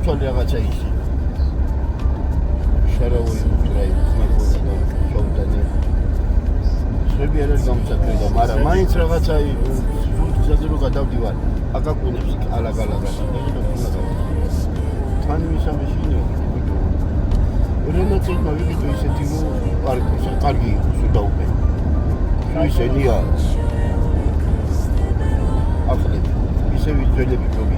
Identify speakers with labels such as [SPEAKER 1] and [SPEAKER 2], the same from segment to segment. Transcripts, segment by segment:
[SPEAKER 1] გამოცვალე რაღაცა ისე. შარავი თრაი მაგოდა შოუდანი. შვები არ არის გამოცვალე, მაგრამ მაინც რაღაცა სულთზე რო გადავდივარ, აკაკუნებს ალაგ-ალაგად. თან მისამე შინო. რენატი მოვიგდო ისეთი კარგი სულ დაუპე. ისენია. ახლა ისე ვიძველები პრობი.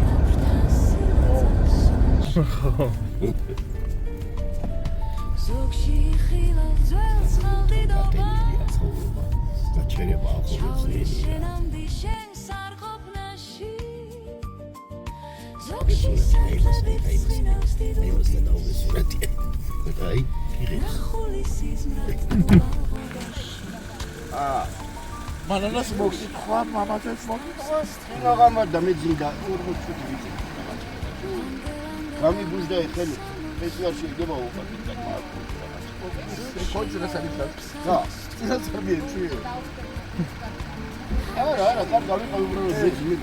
[SPEAKER 1] გაჩერება აი, გიღებს. მანანას მოგკითხვა, მამასაც მოგკითხვა. რაღაცა მე ძინდა 40 წუთი ვიცი. გამიბუჟდა ეხელი. ეს არ შეიძლება უყურებთ მაგას. კონჯურას არის. და, წინასწარმია ჭირო. არა, კარგი გავიყავი უბრალოდ ზეცი.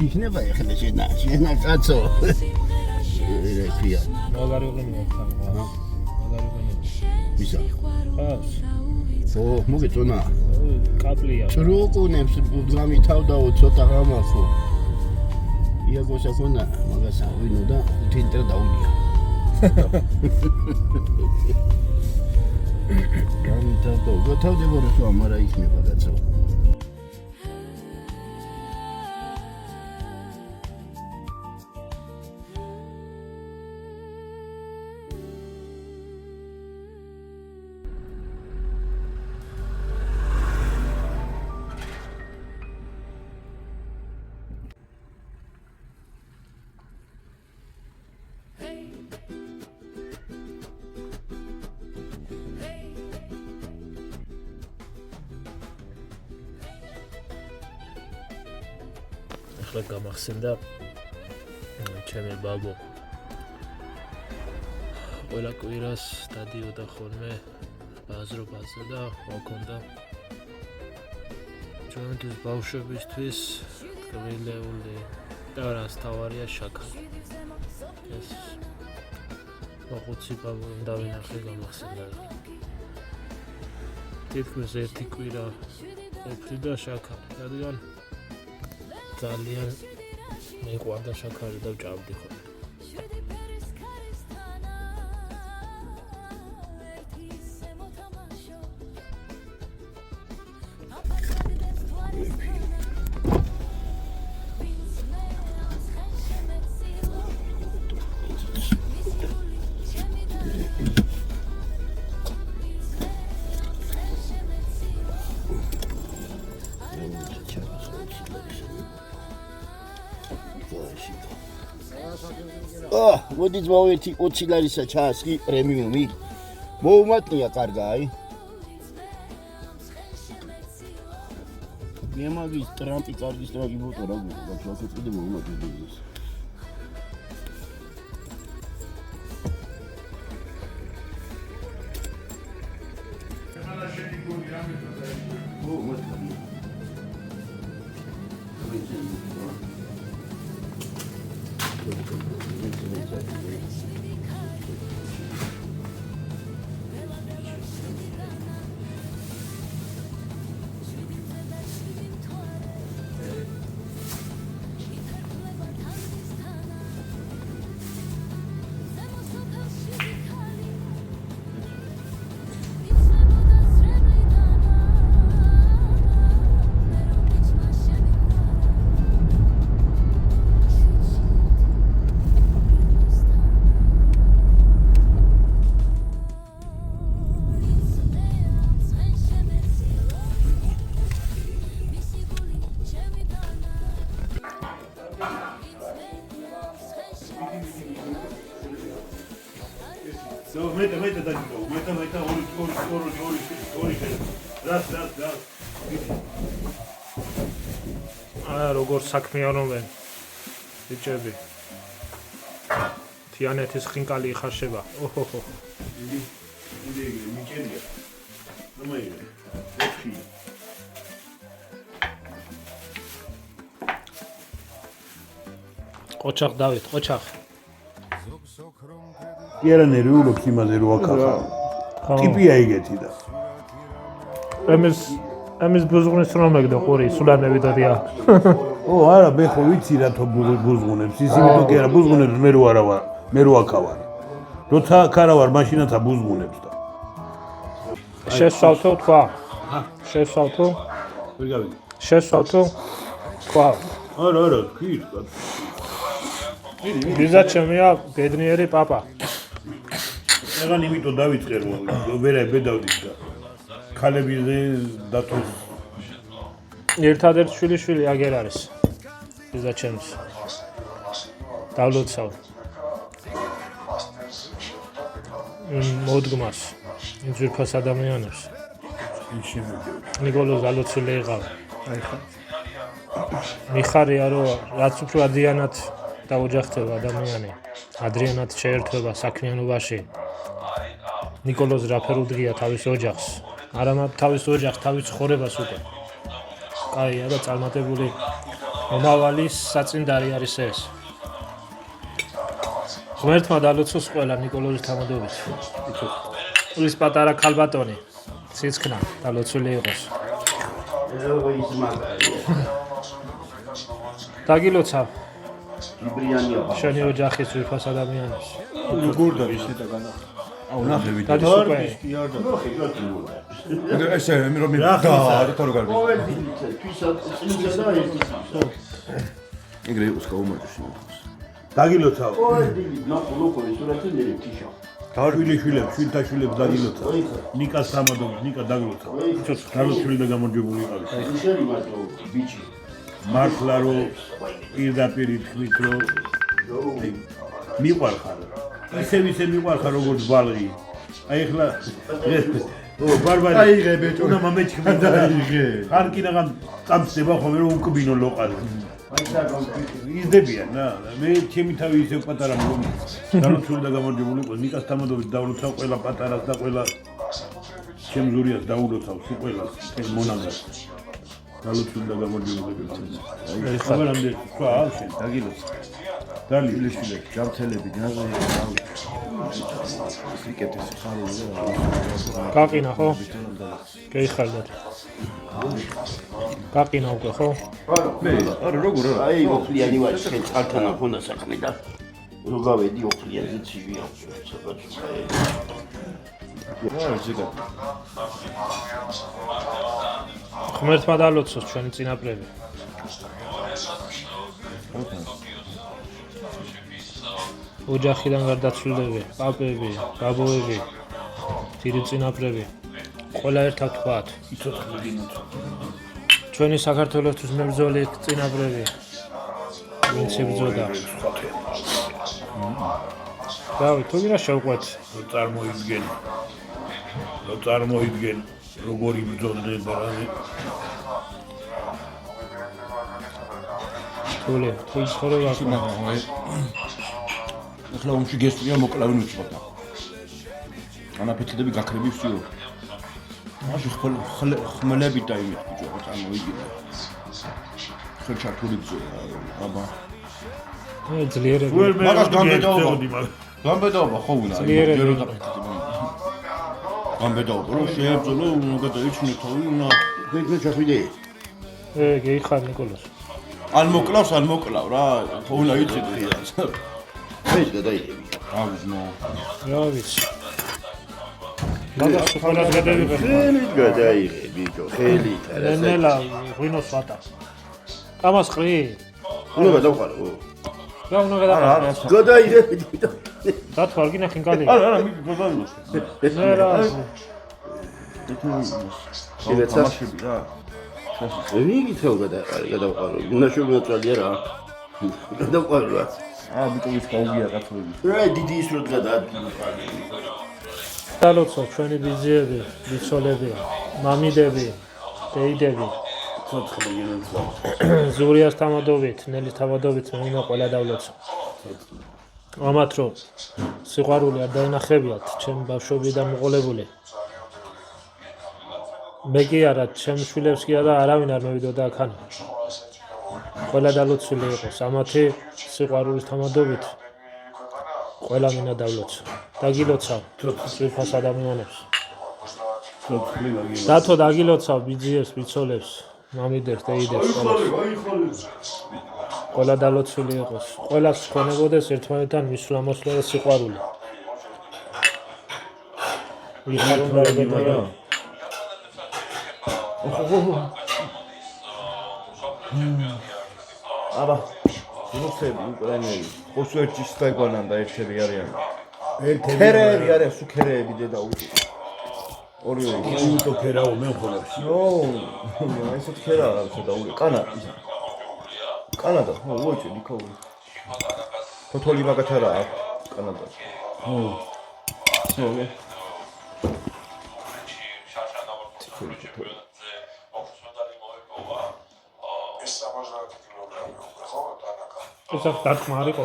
[SPEAKER 1] იქნება ახლა შენა კაცო.
[SPEAKER 2] მაგარი უყენია ხა. მაგარი უყენია.
[SPEAKER 1] ვისა?
[SPEAKER 2] ხას.
[SPEAKER 1] მოგეწონა.
[SPEAKER 2] კაპლია.
[SPEAKER 1] ჭრუკუნებს გამითავდაო ცოტა გამახო. იაგოშა ხონა მაგასა ვინო და თინტრა დაუნია. გამითავდაო. გათავდება რა მარა იქნება კაცო.
[SPEAKER 2] ახლა გამახსენდა ჩემი ბაბო ყველა კვირას დადიოდა ხოლმე ბაზრობაზე და მოქონდა ჩვენთვის ბავშვებისთვის გველეული და რასთავარია შაქარი ეს მოხუცი ბაბო დავინახე გამახსენდა თითქმის ერთი კვირა ყოფილი და შაქარი რადგან ძალიან მეყვარდა შაქარი და ვჭამდი ხოლმე.
[SPEAKER 1] მოდით მოვერთი 20 ლარისა ჩასკი პრემიუმი. მოუმატნია კარგაი. მემაგის ტრამპი კარგი სტრაგი ბოტა რა გქონდა, ჩასე წილი მოუმატნია.
[SPEAKER 3] მეტა დაიწყო. მეტა ორი. რას.
[SPEAKER 2] როგორ საქმიანობენ ბიჭები. თიანეთის ხინკალი იხარშება. ოჰოჰო.
[SPEAKER 3] იდი მიჭერია. ნომაია. ოთხი.
[SPEAKER 2] ყოჩახ დავით, ყოჩახ.
[SPEAKER 3] კი არა ნერვიულობს იმაზე რო აკახა. ტიპია ეგეთი და.
[SPEAKER 2] ამის ბუზღუნის რომ მეგდო ყური, სულანები დადია.
[SPEAKER 3] ო არა, მე ხო ვიცი რა თო ბუზღუნებს. ის იმიტომ კი არა ბუზღუნებს მე რო არა ვარ, მე რო აკავარ. როცა აქ არა ვარ, მაშინაცა ბუზღუნებს და.
[SPEAKER 2] შესავთო თქვა. შესავთო.
[SPEAKER 3] ვერ გავიგე.
[SPEAKER 2] შესავთო. თქვა.
[SPEAKER 3] არა, კი.
[SPEAKER 2] ვიზა ჩემია, ბედნიერი პაპა.
[SPEAKER 3] ეგან იმიტომ დავიწყე რომ ვერა დავდით და ქალებიზე დათოს
[SPEAKER 2] ერთადერთ შვილი აგერ არის. ვიზა ჩემს. დავლოცავ. მოდგმას. ძვირფას ადამიანებს. ნიკოლოზ ალოცული იყავ.
[SPEAKER 3] აი ხა.
[SPEAKER 2] მიხარია რომ რაც უფრო ადრიანად დაოჯახდება ადამიანი, ადრიანად შეერთება საქმიანობაში. ნიკოლოზ რაფერ უდგია თავის ოჯახს, არა თავის ოჯახს, თავის ცხოვრებას უკვე. კაია და წარმატებული მომავალი საწინდარი არის ეს. ღმერთმა დალოცოს ყველა ნიკოლოზის თამადობით. ის პატარა ქალბატონი, სიცხნა დალოცული იყოს. დაგილოცავ. შენი ოჯახის ძვირფას ადამიანებს.
[SPEAKER 1] როგორ და ისე და განა.
[SPEAKER 3] აუ ნახე ვიდეო.
[SPEAKER 2] დადის უკვე.
[SPEAKER 4] ესე რომ მე და თორ გარბი. ეგრე იყოს გაუმარჯოს.
[SPEAKER 3] დაგილოცავ.
[SPEAKER 4] დავშვილიშვილებს,
[SPEAKER 3] შვილთაშვილებს დაგილოცავ. ნიკას სამადობს, ნიკა დაგილოცავ. დალოცული და გამარჯვებული იყავი. მართლა რომ პირდაპირ ითქვით რომ მიყვარხარ. ისე მიყვარხარ როგორც ბალღი. აი ახლა ბარბარი.
[SPEAKER 4] აიღე ბეჭო.
[SPEAKER 3] უნდა მომეჩქმა დაიღე. ხარ კიდაღან წამწება ხოლმე რომ უკბინო ლოყად. იზდებიან რა. მე ჩემი თავი ისე პატარა მგონი. დალოცული და გამარჯვებული იყო. ნიკას თამადობით დავლოცავ ყველა პატარას და ყველა ჩემ ზურიას დაულოცავ სიყველას ეს მონაგას. დალოცული და გამარჯვებული იყო. აი ხაბარამდე თქვა შენ დაგილოცავ.
[SPEAKER 4] დალიშვილე, ჯამთელები, ნაზარი, სიკეთის ხარული და
[SPEAKER 2] გაყინა ხო? გეიხალდათ. გაყინა უკვე ხო?
[SPEAKER 4] არა როგორ არა.
[SPEAKER 1] აი ოფლიანი ვარ შენ წართან ახონდა საქმე და რო გავედი ოფლიანზე ცივია სადაც
[SPEAKER 4] არა ზიგა.
[SPEAKER 2] ღმერთმა დალოცოს ჩვენი წინაპრები. ოჯახიდან გარდაცვლილები, პაპები, ბაბოები, დიდი წინაპრები, ყველა ერთად თქვათ. ჩვენი საქართველოსთვის მებრძოლი წინაპრები, ვინც იბრძოდა. დავით, თუ გინდა შევყვეთ.
[SPEAKER 3] რო წარმოიდგენ როგორი იბრძოდნენ და რა
[SPEAKER 2] თული, თუ ცხოვრება
[SPEAKER 4] ახლა უმში გესწრია მოკლავენ უჩვადა. ანაფეთილები გაქრები ვსიო. მაშინ ხმელები დაიმეთ ბიჭო, წარმოიდგინე. ხელჩართული ბრძოლა, აბა.
[SPEAKER 2] ძლიერები.
[SPEAKER 4] მაგას გამბედაობა ხო უნდა. გამბედაობა რომ შეებრძოლო, უნდა დაიჩინო თავი, უნდა
[SPEAKER 1] გექნა ჩახვიდე.
[SPEAKER 2] გეიხარ ნიკოლოზ.
[SPEAKER 4] ან მოკლავ რა, ხო უნდა იცი რა.
[SPEAKER 1] ეს გადაიღები.
[SPEAKER 4] ავიზნო.
[SPEAKER 2] რა ვიცი. მაგას ყველას გადაიღებ.
[SPEAKER 1] ხელით გადაიღე ბიჭო, ხელით.
[SPEAKER 2] ნელა ღვინოს ვატა. კამას ყრი.
[SPEAKER 1] უნდა გადავყარო.
[SPEAKER 2] რა უნდა გადაყარო?
[SPEAKER 1] გადაიღები ბიჭო.
[SPEAKER 2] დათო არ გინახინ კალი.
[SPEAKER 3] არა, მიგ გოდალოს.
[SPEAKER 2] ნელა.
[SPEAKER 1] შევეცა.
[SPEAKER 4] მაშები რა.
[SPEAKER 1] ვიგი თო გადავყარო. უნდა შევუწვალია რა. გადავყარო რა.
[SPEAKER 4] ბიტოვის გაუგია კათოლიკე.
[SPEAKER 1] რა დიდი ის რო გადა.
[SPEAKER 2] დალოცოთ ჩვენი ბიძიები, ბიცოლები, მამიდები, დეიდები.
[SPEAKER 3] ცოცხლი გენოცა.
[SPEAKER 2] ზურიას თამადობით, ნელის თამადობით მე უნდა ყველა დავლოცო. ამათ რომ სიყვარული არ დაინახებიათ, ჩემი ბავშვები და მოყოლებული. მე კი არა, ჩემ შვილებს კი არა, არავინ არ მევიდოდა აქან. ყველა დალოცული იყოს, ამათი სიყვარულის თამადობით. ყველა მინდა დავლოცო. დაგილოცავ ძვირფას ადამიანებს.
[SPEAKER 3] ცოცხლი გაგიმა.
[SPEAKER 2] დათო დაგილოცავ ბიძიებს, ბიცოლებს, მამიდებს, დეიდებს, ყველას. ყველა დალოცული იყოს. ყველას ქონებოდეს ერთმანეთთან მისვლა-მოსვლა და სიყვარული. ვიხარონ დაიბედა.
[SPEAKER 4] აბა რუსები უკრაინელი ხოსვერჩი სტაგვანან და ერთები არიან ქერეები არიან სუქერეები დედა უჭი ორივე
[SPEAKER 3] იმიტომ ქერაო მე ხოლმე.
[SPEAKER 4] ნო ესეთ ქერა რა დაული კანადა ხო უჭი ნიკო ფოთოლი მაგათარა კანადა
[SPEAKER 3] ხო.
[SPEAKER 4] ნო
[SPEAKER 2] ეს დათქმა არ იყო.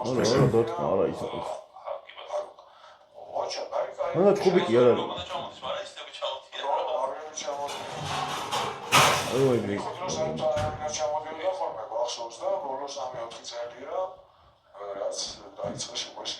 [SPEAKER 4] არა დათქმა არა ისე მანდა ჭუბიკი არ არის ოი გრი
[SPEAKER 5] ჩამოდიოდა ხოლმე ბავშვს და ბოლოს 3-4 წელია რაც დაიწყო შეყვეში